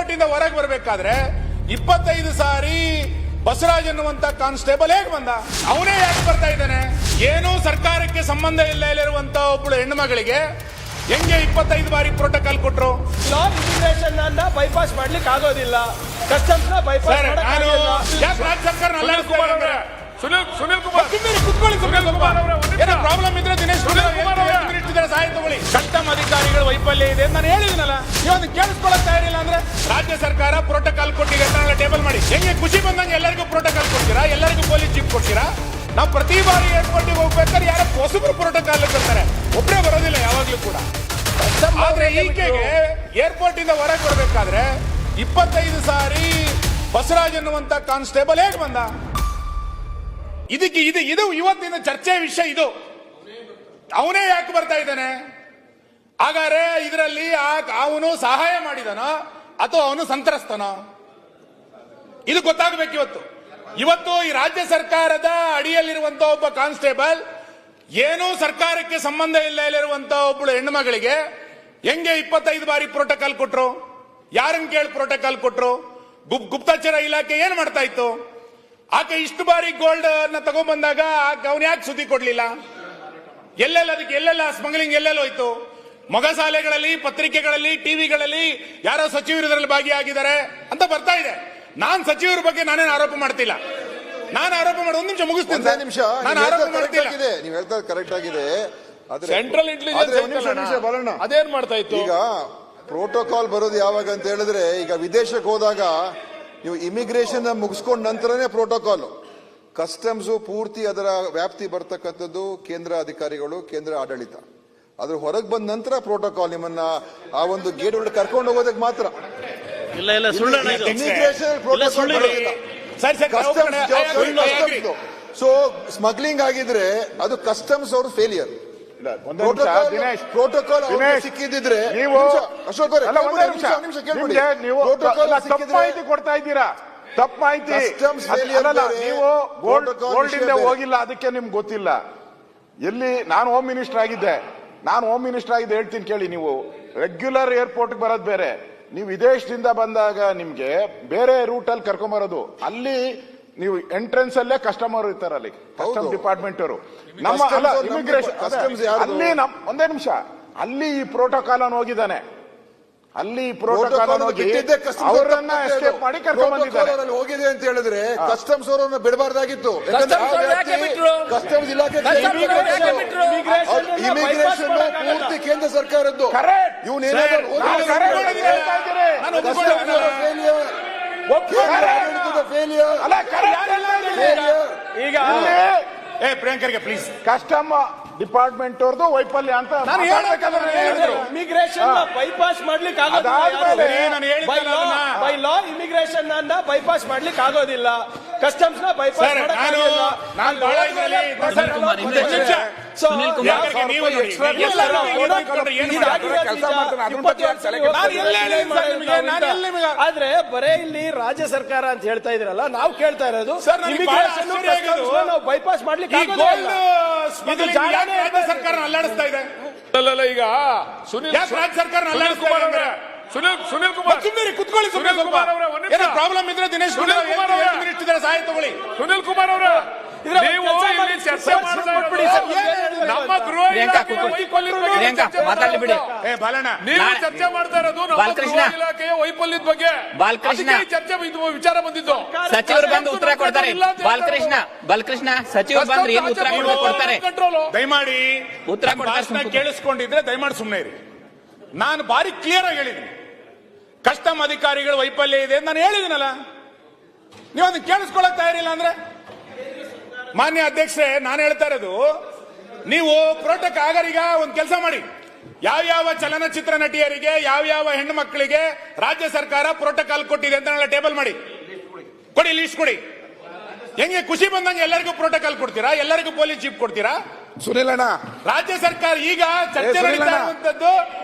Airport ಇಂದ ಹೊರಗೆ ಬರಬೇಕಾದ್ರೆ 25 ಸಾರಿ ಬಸವರಾಜ್ ಅನ್ನುವಂತ ಕಾನ್ಸ್ಟೇಬಲ್ ಹೇಗೆ ಬಂದ? ಅವನೇ ಯಾಕೆ ಬರ್ತಾ ಇದ್ದಾನೆ? ಏನೂ ಸರ್ಕಾರಕ್ಕೆ ಸಂಬಂಧ ಇಲ್ಲದಿರುವಂತ ಒಬ್ಬಳು ಹೆಣ್ಣು ಮಗಳಿಗೆ ಹೆಂಗೆ 25 ಬಾರಿ ಪ್ರೋಟೋಕಾಲ್ ಕೊಟ್ರು? ಇಮಿಗ್ರೇಷನ್ ಅನ್ನ ಬೈಪಾಸ್ ಮಾಡ್ಲಿಕ್ಕೆ ಆಗೋದಿಲ್ಲ, ಕಸ್ಟಮ್ಸ್ ನ ಬೈಪಾಸ್ ಯಾಕೆ ರಾಜ್ಯ ಸರ್ಕಾರ ಸುನಿಲ್ ಕುಮಾರ್ ಕುತ್ಕೊಳ್ಳಿ. ಏನೋ ಪ್ರಾಬ್ಲಮ್ ಇದ್ರೆ ದಿನೇಶ್ ಸಹಾಯ ತಗೊಳ್ಳಿ. ಕಸ್ಟಮ್ ಅಧಿಕಾರಿಗಳ ವೈಫಲ್ಯ ಇದೆ ನಾನು ಹೇಳಿದ್ನಲ್ಲ, ನೀವು ಕೇಳಿಸ್ಕೊಳ್ಳಕ್ ತಯಾರಿಲ್ಲ ಅಂದ್ರೆ ರಾಜ್ಯ ಸರ್ಕಾರ ಪ್ರೋಟೋಕಾಲ್ ಕೊಟ್ಟಿದೆ ಅಂತ ಟೇಬಲ್ ಮಾಡಿ. ಹೆಂಗೆ ಖುಷಿ ಬಂದಂಗೆ ಎಲ್ಲರಿಗೂ ಪ್ರೋಟೋಕಾಲ್ ಕೊಡ್ತೀರಾ, ಎಲ್ಲರಿಗೂ ಪೊಲೀಸ್ ಜೀಪ್ ಕೊಡ್ತೀರಾ? ನಾವು ಪ್ರತಿ ಬಾರಿ ಏರ್ಪೋರ್ಟ್ಗೆ ಹೋಗ್ಬೇಕಾದ್ರೆ ಯಾರೋ ಹೊಸಬ್ರು ಪ್ರೋಟೋಕಾಲ್ ಕೊಡ್ತಾರೆ, ಒಬ್ಬರೇ ಬರೋದಿಲ್ಲ ಯಾವಾಗ್ಲೂ ಕೂಡ. ಆದ್ರೆ ಈಕೆಗೆ ಏರ್ಪೋರ್ಟ್ ಇಂದ ಹೊರಗೆ ಬರಬೇಕಾದ್ರೆ 25 ಸಾರಿ ಬಸವರಾಜ್ ಅನ್ನುವಂತ ಕಾನ್ಸ್ಟೇಬಲ್ ಹೇಗೆ ಬಂದ? ಇದು ಇವತ್ತಿನ ಚರ್ಚೆ ವಿಷಯ. ಇದು ಅವನೇ ಯಾಕೆ ಬರ್ತಾ ಇದ್ದಾನೆ? ಹಾಗಾದ್ರೆ ಇದರಲ್ಲಿ ಅವನು ಸಹಾಯ ಮಾಡಿದನೋ ಅಥವಾ ಅವನು ಸಂತ್ರಸ್ತನೋ? ಇದು ಗೊತ್ತಾಗಬೇಕು ಇವತ್ತು ಈ ರಾಜ್ಯ ಸರ್ಕಾರದ ಅಡಿಯಲ್ಲಿರುವಂತಹ ಒಬ್ಬ ಕಾನ್ಸ್ಟೇಬಲ್ ಏನೂ ಸರ್ಕಾರಕ್ಕೆ ಸಂಬಂಧ ಇಲ್ಲದಿರುವಂತ ಒಬ್ಬಳು ಹೆಣ್ಣು ಮಗಳಿಗೆ ಹೆಂಗೆ 25 ಬಾರಿ ಪ್ರೋಟೋಕಾಲ್ ಕೊಟ್ರು? ಯಾರನ್ನ ಕೇಳಿ ಪ್ರೋಟೋಕಾಲ್ ಕೊಟ್ರು? ಗುಪ್ತಚರ ಇಲಾಖೆ ಏನ್ ಮಾಡ್ತಾ ಇತ್ತು? ಆಕೆ ಇಷ್ಟು ಬಾರಿ ಗೋಲ್ಡ್ ಅನ್ನ ತಗೊಂಡ್ಬಂದಾಗ ಅವನ್ ಯಾಕೆ ಸುದ್ದಿ ಕೊಡ್ಲಿಲ್ಲ? ಎಲ್ಲೆಲ್ಲ ಸ್ಮಗ್ಲಿಂಗ್ ಎಲ್ಲೆಲ್ಲ ಹೋಯ್ತು? ಮೊಗಸಾಲೆಗಳಲ್ಲಿ, ಪತ್ರಿಕೆಗಳಲ್ಲಿ, ಟಿವಿಗಳಲ್ಲಿ ಯಾರೋ ಸಚಿವರು ಇದರಲ್ಲಿ ಭಾಗಿಯಾಗಿದ್ದಾರೆ ಅಂತ ಬರ್ತಾ ಇದೆ. ನಾನ್ ಸಚಿವರ ಬಗ್ಗೆ ನಾನೇನು ಆರೋಪ ಮಾಡ್ತಿಲ್ಲ. ನಾನು ಆರೋಪ ಮಾಡಿ ಒಂದು ನಿಮಿಷ ಮುಗಿಸ್ತೀನಿ. ನಾನು ಆರೋಪ ಮಾಡ್ತಿಲ್ಲ. ನೀವು ಹೇಳ್ತಾ ಕರೆಕ್ಟ್ ಆಗಿದೆ. ಸೆಂಟ್ರಲ್ ಇಂಟೆಲಿಜೆನ್ಸ್ ಅದೇನ್ ಮಾಡ್ತಾ ಇತ್ತು? ಈಗ ಪ್ರೋಟೋಕಾಲ್ ಬರೋದು ಯಾವಾಗ ಅಂತ ಹೇಳಿದ್ರೆ, ಈಗ ವಿದೇಶಕ್ಕೆ ಹೋದಾಗ ನೀವು ಇಮಿಗ್ರೇಷನ್ ಮುಗಿಸ್ಕೊಂಡ ನಂತರನೇ ಪ್ರೋಟೋಕಾಲ್. ಕಸ್ಟಮ್ಸ್ ಪೂರ್ತಿ ಅದರ ವ್ಯಾಪ್ತಿ ಬರ್ತಕ್ಕಂಥದ್ದು ಕೇಂದ್ರ ಅಧಿಕಾರಿಗಳು, ಕೇಂದ್ರ ಆಡಳಿತ. ಅದ್ರ ಹೊರಗೆ ಬಂದ ನಂತರ ಪ್ರೋಟೋಕಾಲ್ ನಿಮ್ಮನ್ನ ಆ ಒಂದು ಗೇಟ್ ಒಳಗೆ ಕರ್ಕೊಂಡು ಹೋಗೋದಕ್ಕೆ ಮಾತ್ರ. ಇಮಿಗ್ರೇಷನ್ ಪ್ರೋಟೋಕಾಲ್ ಸೊ ಸ್ಮಗ್ಲಿಂಗ್ ಆಗಿದ್ರೆ ಅದು ಕಸ್ಟಮ್ಸ್ ಅವರು ಫೇಲಿಯರ್. ಪ್ರೋಟೋಕಾಲ್ ಸಿಕ್ಕಿದ್ರೆ ಅಶೋಕ್ ನೀವು ತಪ್ಪು ಮಾಹಿತಿ ಕೊಡ್ತಾ ಇದ್ದೀರಾ. ತಪ್ಪು ಮಾಹಿತಿ. ನೀವು ಗೋಲ್ಡ್ ಇಂದ ಹೋಗಿಲ್ಲ, ಅದಕ್ಕೆ ನಿಮ್ಗೆ ಗೊತ್ತಿಲ್ಲ. ಎಲ್ಲಿ ನಾನು ಹೋಮ್ ಮಿನಿಸ್ಟರ್ ಆಗಿದ್ದೆ, ಹೇಳ್ತೀನಿ ಕೇಳಿ. ನೀವು ರೆಗ್ಯುಲರ್ ಏರ್ಪೋರ್ಟ್ ಬರೋದು ಬೇರೆ, ನೀವು ವಿದೇಶದಿಂದ ಬಂದಾಗ ನಿಮ್ಗೆ ಬೇರೆ ರೂಟ್ ಅಲ್ಲಿ ಕರ್ಕೊಂಬರೋದು. ಅಲ್ಲಿ ನೀವು ಎಂಟ್ರೆನ್ಸ್ ಅಲ್ಲೇ ಕಸ್ಟಮರ್ ಇರ್ತಾರೆ, ಅಲ್ಲಿ ಕಸ್ಟಮ್ ಡಿಪಾರ್ಟ್ಮೆಂಟ್ ಅವರು. ನಮ್ಮ ಇಮಿಗ್ರೇಷನ್ ಅಲ್ಲಿ ಒಂದೇ ನಿಮಿಷ, ಅಲ್ಲಿ ಈ ಪ್ರೋಟೋಕಾಲ್ ಅನ್ನು ಹೋಗಿದ್ದಾನೆ. ಅಲ್ಲಿ ಪ್ರೋಟೋಕಾಲ್ ಹೋಗಿ ಅವರನ್ನ ಎಸ್ಕೇಪ್ ಮಾಡಿ ಕರ್ಕೊಂಡು ಬಂದಿದ್ದಾರೆ. ಹೋಗಿದೆ ಅಂತ ಹೇಳಿದ್ರೆ ಕಸ್ಟಮ್ಸ್ ಅವರನ್ನ ಬಿಡಬಾರ್ದಾಗಿತ್ತು. ಕಸ್ಟಮ್ಸ್ ಇಲಾಖೆ ಇಮಿಗ್ರೇಷನ್ ಪೂರ್ತಿ ಕೇಂದ್ರ ಸರ್ಕಾರದ್ದು. ಈಗ ಪ್ರಿಯಾಂಕರ್ಗೆ ಪ್ಲೀಸ್, ಕಸ್ಟಮ್ ಡಿಪಾರ್ಟ್ಮೆಂಟ್ ಅವ್ರದ್ದು ವೈಫಲ್ಯ ಅಂತ ನಾನು ಇಮಿಗ್ರೇಷನ್ ಬೈಪಾಸ್ ಮಾಡ್ಲಿಕ್ಕೆ ಬೈ ಲಾ ಇಮಿಗ್ರೇಷನ್ ಅನ್ನ ಬೈಪಾಸ್ ಮಾಡ್ಲಿಕ್ಕೆ ಆಗೋದಿಲ್ಲ, ಕಸ್ಟಮ್ಸ್ ನ ಬೈಪಾಸ್ ಆದ್ರೆ ಬರೇ ಇಲ್ಲಿ ರಾಜ್ಯ ಸರ್ಕಾರ ಅಂತ ಹೇಳ್ತಾ ಇದ್ರಲ್ಲ, ನಾವು ಕೇಳ್ತಾ ಇರೋದು ನಾವು ಬೈಪಾಸ್ ಮಾಡ್ಲಿಕ್ಕೆ ಸರ್ಕಾರ ಅಲ್ಲಾಡಿಸ್ತಾ ಇದೆ. ಈಗ ರಾಜ್ಯ ಸರ್ಕಾರ ಸುನಿಲ್ ಕುಮಾರ್ ಕುತ್ಕೊಳ್ಳಿ. ಏನೋ ಪ್ರಾಬ್ಲಮ್ ಇದ್ರೆ ದಿನೇಶ್ ಸಹಾಯ ತಗೊಳ್ಳಿ. ಸುನಿಲ್ ಕುಮಾರ್ ಅವರ ನೀವು ಇಲ್ಲಿ ಚರ್ಚೆ ಮಾಡ್ಬಿಡಿ. ನಮ್ಮ ಗೃಹ ಮಾತಾಡ್ಲಿ. ನೀವು ಚರ್ಚೆ ಮಾಡ್ತಾ ಇರೋದು ನಮ್ಮ ಗೃಹ ಇಲಾಖೆಯ ವೈಫಲ್ಯದ ಬಗ್ಗೆ. ಚರ್ಚೆ ವಿಚಾರ ಬಂದಿದ್ದು. ಸಚಿವರು ಬಂದು ಉತ್ತರ ಕೊಡ್ತಾರೆ. ಬಾಲಕೃಷ್ಣ ಸಚಿವರು ಬಂದ್ರೆ ಏನು ಉತ್ತರ ಕೊಡ್ತಾರೆ? ದಯಮಾಡಿ ಉತ್ತರ ಕೇಳಿಸ್ಕೊಂಡಿದ್ರೆ ದಯಮಾಡಿ ಸುಮ್ಮನೆ ಇರಿ. ನಾನು ಬಾರಿ ಕ್ಲಿಯರ್ ಆಗಿ ಹೇಳಿದ್ದೀನಿ, ಕಸ್ಟಮ್ ಅಧಿಕಾರಿಗಳ ವೈಫಲ್ಯ ಇದೆ ನಾನು ಹೇಳಿದಿನಲ್ಲ. ನೀವು ಅದನ್ನ ಕೇಳಿಸ್ಕೊಳ್ಳಕ್ ತಯಾರಿಲ್ಲ ಅಂದ್ರೆ, ಮಾನ್ಯ ಅಧ್ಯಕ್ಷರೇ, ನಾನು ಹೇಳ್ತಾ ಇರೋದು, ನೀವು ಪ್ರೋಟೋಕಾಲ್ ಆಗರೀಗ ಒಂದು ಕೆಲಸ ಮಾಡಿ, ಯಾವ್ಯಾವ ಚಲನಚಿತ್ರ ನಟಿಯರಿಗೆ, ಯಾವ್ಯಾವ ಹೆಣ್ಣು ಮಕ್ಕಳಿಗೆ ರಾಜ್ಯ ಸರ್ಕಾರ ಪ್ರೋಟೋಕಾಲ್ ಕೊಟ್ಟಿದೆ ಅಂತ ಟೇಬಲ್ ಮಾಡಿ ಕೊಡಿ, ಲೀಸ್ಟ್ ಕೊಡಿ. ಹೆಂಗೆ ಖುಷಿ ಬಂದಂಗೆ ಎಲ್ಲರಿಗೂ ಪ್ರೋಟೋಕಾಲ್ ಕೊಡ್ತೀರಾ, ಎಲ್ಲರಿಗೂ ಪೊಲೀಸ್ ಜೀಪ್ ಕೊಡ್ತೀರಾ? ಸುನಿಲ್ ಅಣ್ಣ, ರಾಜ್ಯ ಸರ್ಕಾರ ಈಗ ಚರ್ಚೆ ನಡೀತಾ ಇರುವಂತದ್ದು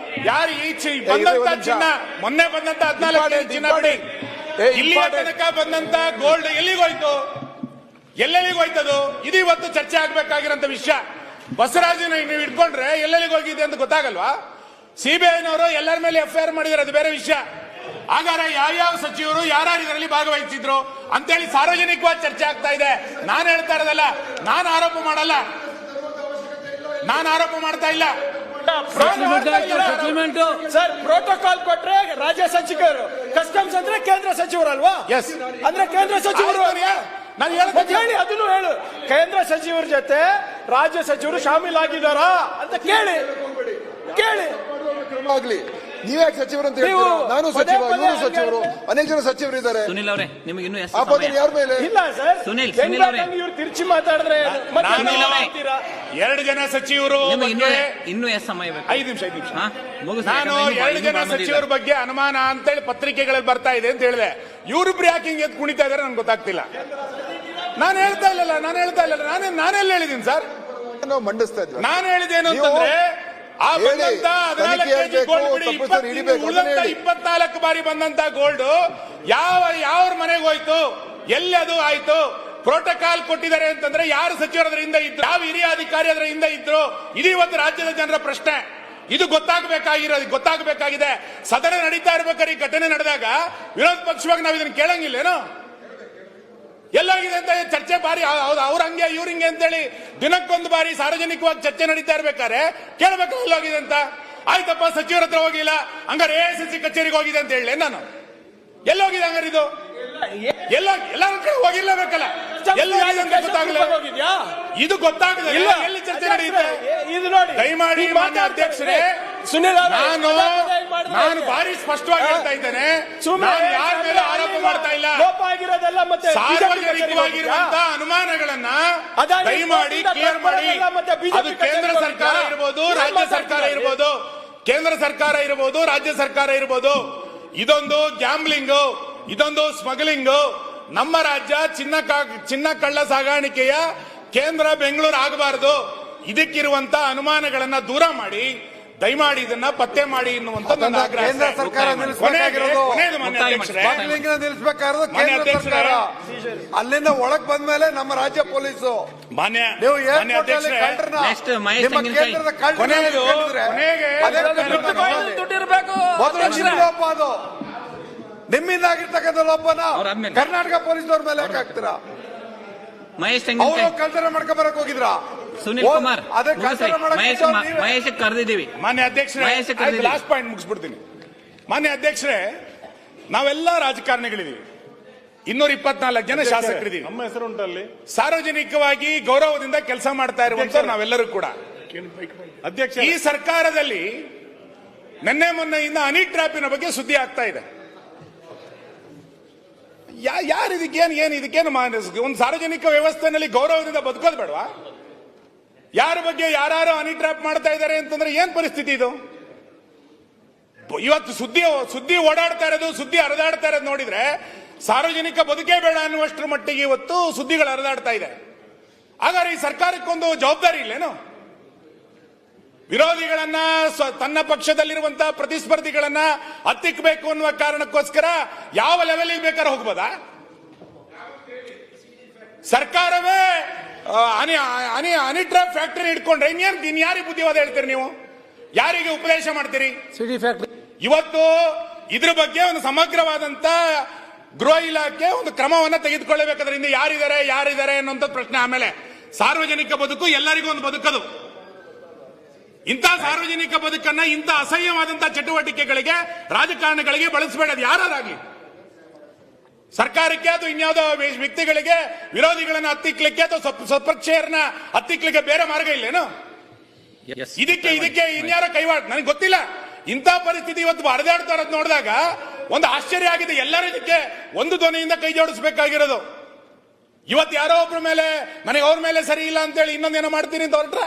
ಯಾರು ಬಂದಂತ ಚಿನ್ನ, ಮೊನ್ನೆ ಬಂದಂತ 14 ಚಿನ್ನ ಬಿಡಿ, ಇಲ್ಲಿಯ ತನಕ ಬಂದಂತ ಗೋಲ್ಡ್ ಎಲ್ಲೆಲ್ಲಿಗೆ ಹೋಯ್ತದು? ಇದು ಇವತ್ತು ಚರ್ಚೆ ಆಗ್ಬೇಕಾಗಿರೋಂತ ವಿಷಯ. ಬಸವರಾಜನ ನೀವು ಇಟ್ಕೊಂಡ್ರೆ ಎಲ್ಲೆಲ್ಲಿಗೆ ಹೋಗಿದೆ ಅಂತ ಗೊತ್ತಾಗಲ್ವಾ? ಸಿಬಿಐನವರು ಎಲ್ಲರ ಮೇಲೆ FIR ಮಾಡಿದ್ರೆ ಅದು ಬೇರೆ ವಿಷಯ. ಹಾಗಾದ್ರೆ ಯಾವ್ಯಾವ ಸಚಿವರು ಯಾರ್ಯಾರು ಇದರಲ್ಲಿ ಭಾಗವಹಿಸಿದ್ರು ಅಂತೇಳಿ ಸಾರ್ವಜನಿಕವಾಗಿ ಚರ್ಚೆ ಆಗ್ತಾ ಇದೆ. ನಾನು ಹೇಳ್ತಾ ಇರೋದಲ್ಲ, ನಾನು ಆರೋಪ ಮಾಡಲ್ಲ, ನಾನು ಆರೋಪ ಮಾಡ್ತಾ ಇಲ್ಲ. ಸರ್ ಪ್ರೋಟೋಕಾಲ್ ಕೊಟ್ರೆ ರಾಜ್ಯ ಸಚಿವರು, ಕಸ್ಟಮ್ಸ್ ಅಂದ್ರೆ ಕೇಂದ್ರ ಸಚಿವರಲ್ವಾ? ಎಸ್. ಅಂದ್ರೆ ಕೇಂದ್ರ ಸಚಿವರು ನಾನು ಹೇಳಿ, ಅದನ್ನು ಹೇಳು. ಕೇಂದ್ರ ಸಚಿವರ ಜೊತೆ ರಾಜ್ಯ ಸಚಿವರು ಶಾಮೀಲಾಗಿದ್ದಾರಾ ಅಂತ ಕೇಳಿ ಆಗ್ಲಿ. ನೀವ್ಯಾಕೆ ಸಚಿವರು ಅಂತ ಹೇಳ್ತೀರಾ? ನಾನು ಸಚಿವ, ಇವರು ಸಚಿವರು, ಅನೇಕ ಜನ ಸಚಿವರು ಇದ್ದಾರೆ. ಸುನಿಲ್ ಅವರೇ, ನಿಮಗೆ ಇನ್ನೂ ಎಷ್ಟು ಆಪದ ಯಾರ ಮೇಲೆ? ಇಲ್ಲ ಸರ್, ಸುನಿಲ್ ಅವರೇ, ಇವ್ರು ತಿರ್ಚಿ ಮಾತಾಡಿದ್ರೆ ಎರಡು ಜನ ಸಚಿವರು ಇನ್ನೂ ಎಷ್ಟು ಸಮಯ ಬೇಕು? 5 ನಿಮಿಷ. ನಾನು 2 ಜನ ಸಚಿವರ ಬಗ್ಗೆ ಅನುಮಾನ ಅಂತೇಳಿ ಪತ್ರಿಕೆಗಳಲ್ಲಿ ಬರ್ತಾ ಇದೆ ಅಂತ ಹೇಳಿದೆ. ಇವ್ರಿಬ್ರು ಯಾಕೆ ಹಿಂಗೆ ಕುಣಿತಾ ಇದಾರೆ ನನ್ಗೆ ಗೊತ್ತಾಗ್ತಿಲ್ಲ. ನಾನು ಹೇಳ್ತಾ ಇಲ್ಲ, ನಾನೆಲ್ಲ ಹೇಳಿದ್ದೀನಿ ಸರ್? ನಾವು ಮಂಡಿಸ್ತಾ ಇದ್ವಿ. ನಾನು ಹೇಳಿದ್ದೇನು ಅಂತಂದ್ರೆ, ಆ ಬಂದಂತ 14 ಕೆಜಿ ಗೋಲ್ಡ್ ಬಿಡಿ, 24 ಬಾರಿ ಬಂದಂತ ಗೋಲ್ಡ್ ಯಾವ ಮನೆಗೆ ಹೋಯ್ತು, ಎಲ್ಲಿ ಅದು ಆಯ್ತು? ಪ್ರೋಟೋಕಾಲ್ ಕೊಟ್ಟಿದ್ದಾರೆ ಅಂತಂದ್ರೆ ಯಾರು ಸಚಿವರು ಅದರ ಹಿಂದೆ ಇದ್ರು, ಯಾವ ಹಿರಿಯ ಅಧಿಕಾರಿ ಅದರ ಹಿಂದೆ ಇದ್ರು? ಇದು ಇವತ್ತು ರಾಜ್ಯದ ಜನರ ಪ್ರಶ್ನೆ. ಇದು ಗೊತ್ತಾಗಬೇಕಾಗಿದೆ. ಸದನ ನಡೀತಾ ಇರ್ಬೇಕಾದ್ರೆ ಈ ಘಟನೆ ನಡೆದಾಗ ವಿರೋಧ ಪಕ್ಷವಾಗಿ ನಾವು ಇದನ್ನ ಕೇಳಂಗಿಲ್ಲೇನೋ? ಎಲ್ಲೋಗಿದೆ ಅಂತ ಚರ್ಚೆ ಬಾರಿ ಅವ್ರ ಹಂಗೆ ಇವ್ರ ಹಿಂಗೆ ಅಂತೇಳಿ ದಿನಕ್ಕೊಂದು ಬಾರಿ ಸಾರ್ವಜನಿಕವಾಗಿ ಚರ್ಚೆ ನಡೀತಾ ಇರ್ಬೇಕಾದ್ರೆ ಕೇಳಬೇಕು ಎಲ್ಲೋಗಿದೆ ಅಂತ. ಆಯ್ತಪ್ಪ, ಸಚಿವರ ಹತ್ರ ಹೋಗಿಲ್ಲ, ಹಂಗಾರೆ AICC ಕಚೇರಿಗೆ ಹೋಗಿದೆ ಅಂತ ಹೇಳಿ ನಾನು. ಎಲ್ಲೋಗಿದೆ ಹಂಗಾರೆ ಇದು? ಎಲ್ಲರ ಕಡೆ ಹೋಗಿರ್ಲೇಬೇಕಲ್ಲ, ಎಲ್ಲಿ ಅಂತ ಗೊತ್ತಾಗಲ್ಲ. ಇದು ಗೊತ್ತಾಗಲ್ಲ, ಎಲ್ಲಿ ಚರ್ಚೆ ನಡೆಯುತ್ತೆ? ಇದು ನೋಡಿ, ದಯಮಾಡಿ ಮಾನ್ಯ ಅಧ್ಯಕ್ಷರೇ, ಸುನಿಲ್ ನಾನು ಬಾರಿ ಸ್ಪಷ್ಟವಾಗಿ ಹೇಳ್ತಾ ಇದ್ದೇನೆ, ನಾನು ಯಾರ ಮೇಲೆ ಆರೋಪ ಮಾಡ್ತಾ ಇಲ್ಲ. ಸಾರ್ವಜನಿಕವಾಗಿರುವಂತಹ ಅನುಮಾನಗಳನ್ನ ದಯಮಾಡಿ ಕ್ಲಿಯರ್ ಮಾಡಿ. ಅದು ಕೇಂದ್ರ ಸರ್ಕಾರ ಇರ್ಬೋದು, ರಾಜ್ಯ ಸರ್ಕಾರ ಇರ್ಬೋದು, ರಾಜ್ಯ ಸರ್ಕಾರ ಇರ್ಬೋದು. ಇದೊಂದು ಗ್ಯಾಂಬ್ಲಿಂಗು, ಇದೊಂದು ಸ್ಮಗ್ಲಿಂಗು. ನಮ್ಮ ರಾಜ್ಯ ಚಿನ್ನ ಕಳ್ಳ ಸಾಗಾಣಿಕೆಯ ಕೇಂದ್ರ ಬೆಂಗಳೂರು ಆಗಬಾರದು. ಇದಕ್ಕಿರುವಂತ ಅನುಮಾನಗಳನ್ನ ದೂರ ಮಾಡಿ, ದಯಮಾಡಿ ಇದನ್ನ ಪತ್ತೆ ಮಾಡಿ ಎನ್ನುವಂತ ನನ್ನ ಆಗ್ರಹ. ಕೇಂದ್ರ ಸರ್ಕಾರ ನಿಲ್ಲಿಸಬೇಕಾಗಿರೋದು, ಅಲ್ಲಿಂದ ಒಳಗ್ ಬಂದ್ಮೇಲೆ ನಮ್ಮ ರಾಜ್ಯ ಪೊಲೀಸು ಮಾನ್ಯ ಅಧ್ಯಕ್ಷರೇ, ನಿಮ್ಮಿಂದ ಆಗಿರ್ತಕ್ಕಂಥ ಲೋಪನ ಕರ್ನಾಟಕ ಪೊಲೀಸ್ನವ್ರ ಮೇಲೆ ಯಾಕೆ ಹಾಕ್ತೀರಾ? ಅವರು ಕಳ್ತನ ಮಾಡ್ಕೊಂಡ್ ಬರಕ್ ಹೋಗಿದ್ರ? ಸುನಿಲ್ ಕುಮಾರ್, ಮಹೇಶ್ ಕರೆದಿದ್ದೀವಿ. ಮಾನ್ಯ ಅಧ್ಯಕ್ಷರೇ, ಲಾಸ್ಟ್ ಪಾಯಿಂಟ್ ಮುಗಿಸ್ಬಿಡ್ತೀನಿ. ಮಾನ್ಯ ಅಧ್ಯಕ್ಷರೇ, ನಾವೆಲ್ಲ ರಾಜಕಾರಣಿಗಳಿದ್ದೀವಿ, 224 ಜನ ಶಾಸಕರಿದ್ದೀವಿ. ನಮ್ಮ ಹೆಸರು ಉಂಟಲ್ಲಿ. ಸಾರ್ವಜನಿಕವಾಗಿ ಗೌರವದಿಂದ ಕೆಲಸ ಮಾಡ್ತಾ ಇರುವಂತ ನಾವೆಲ್ಲರೂ ಕೂಡ. ಅಧ್ಯಕ್ಷ, ಈ ಸರ್ಕಾರದಲ್ಲಿ ನಿನ್ನೆ ಮೊನ್ನೆಯಿಂದ ಹನಿ ಟ್ರ್ಯಾಪಿನ ಬಗ್ಗೆ ಸುದ್ದಿ ಆಗ್ತಾ ಇದೆ. ಯಾರು ಇದಕ್ಕೇನು ಒಂದು ಸಾರ್ವಜನಿಕ ವ್ಯವಸ್ಥೆಯಲ್ಲಿ ಗೌರವದಿಂದ ಬದುಕೋದು ಬೇಡವಾ? ಯಾರ ಬಗ್ಗೆ ಯಾರು ಹನಿ ಟ್ರ್ಯಾಪ್ ಮಾಡ್ತಾ ಇದ್ದಾರೆ ಅಂತಂದ್ರೆ ಏನ್ ಪರಿಸ್ಥಿತಿ ಇದು? ಇವತ್ತು ಸುದ್ದಿ ಓಡಾಡ್ತಾ ಇರೋದು, ಸುದ್ದಿ ಹರಿದಾಡ್ತಾ ಇರೋದು ನೋಡಿದ್ರೆ ಸಾರ್ವಜನಿಕ ಬದುಕೇ ಬೇಡ ಅನ್ನುವಷ್ಟರ ಮಟ್ಟಿಗೆ ಇವತ್ತು ಸುದ್ದಿಗಳು ಹರಿದಾಡ್ತಾ ಇದೆ. ಹಾಗಾದ್ರೆ ಈ ಸರ್ಕಾರಕ್ಕೊಂದು ಜವಾಬ್ದಾರಿ ಇಲ್ಲೇನು? ವಿರೋಧಿಗಳನ್ನ, ತನ್ನ ಪಕ್ಷದಲ್ಲಿರುವಂತಹ ಪ್ರತಿಸ್ಪರ್ಧಿಗಳನ್ನ ಹತ್ತಿಕ್ಕಬೇಕು ಅನ್ನುವ ಕಾರಣಕ್ಕೋಸ್ಕರ ಯಾವ ಲೆವೆಲ್ಗೆ ಬೇಕಾದ್ರೆ ಹೋಗ್ಬೋದಾ? ಸರ್ಕಾರವೇ ಹನಿ ಟ್ರ್ಯಾಪ್ ಫ್ಯಾಕ್ಟರಿ ಇಟ್ಕೊಂಡ್ರೆ ಇನ್ಯಾರಿಗೆ ಬುದ್ಧಿವಾದ ಹೇಳ್ತೀರಿ ನೀವು? ಯಾರಿಗೆ ಉಪದೇಶ ಮಾಡ್ತೀರಿ? ಇವತ್ತು ಇದ್ರ ಬಗ್ಗೆ ಒಂದು ಸಮಗ್ರವಾದಂತ ಗೃಹ ಇಲಾಖೆ ಒಂದು ಕ್ರಮವನ್ನ ತೆಗೆದುಕೊಳ್ಳಬೇಕಾದ್ರಿಂದ ಯಾರಿದ್ದಾರೆ ಅನ್ನುವಂಥ ಪ್ರಶ್ನೆ. ಆಮೇಲೆ ಸಾರ್ವಜನಿಕ ಬದುಕು ಎಲ್ಲರಿಗೂ ಒಂದು ಬದುಕದು. ಇಂಥ ಸಾರ್ವಜನಿಕ ಬದುಕನ್ನ ಇಂಥ ಅಸಹ್ಯವಾದಂತಹ ಚಟುವಟಿಕೆಗಳಿಗೆ, ರಾಜಕಾರಣಗಳಿಗೆ ಬಳಸಬೇಡದು ಯಾರಾಗಲಿ. ಸರ್ಕಾರಕ್ಕೆ ಅಥವಾ ಇನ್ಯಾವುದೋ ವ್ಯಕ್ತಿಗಳಿಗೆ ವಿರೋಧಿಗಳನ್ನ ಹತ್ತಿಕ್ಲಿಕ್ಕೆ ಅಥವಾ ಸ್ವಪಕ್ಷೇರನ್ನ ಹತ್ತಿಕ್ಲಿಕ್ಕೆ ಬೇರೆ ಮಾರ್ಗ ಇಲ್ಲೇನು? ಇದಕ್ಕೆ ಇನ್ಯಾರೋ ಕೈವಾಡ ನನಗೆ ಗೊತ್ತಿಲ್ಲ. ಇಂಥ ಪರಿಸ್ಥಿತಿ ಇವತ್ತು ಹರಿದಾಡ್ತಾ ಇರೋದು ನೋಡಿದಾಗ ಒಂದು ಆಶ್ಚರ್ಯ ಆಗಿದೆ. ಎಲ್ಲರೂ ಇದಕ್ಕೆ ಒಂದು ಧ್ವನಿಯಿಂದ ಕೈ ಜೋಡಿಸಬೇಕಾಗಿರೋದು. ಇವತ್ತು ಯಾರೋ ಒಬ್ಬರ ಮೇಲೆ ನನಗೆ ಅವ್ರ ಮೇಲೆ ಸರಿ ಇಲ್ಲ ಅಂತೇಳಿ ಇನ್ನೊಂದೇನೋ ಮಾಡ್ತೀನಿ ಅಂತ ಹೊರಟ್ರೆ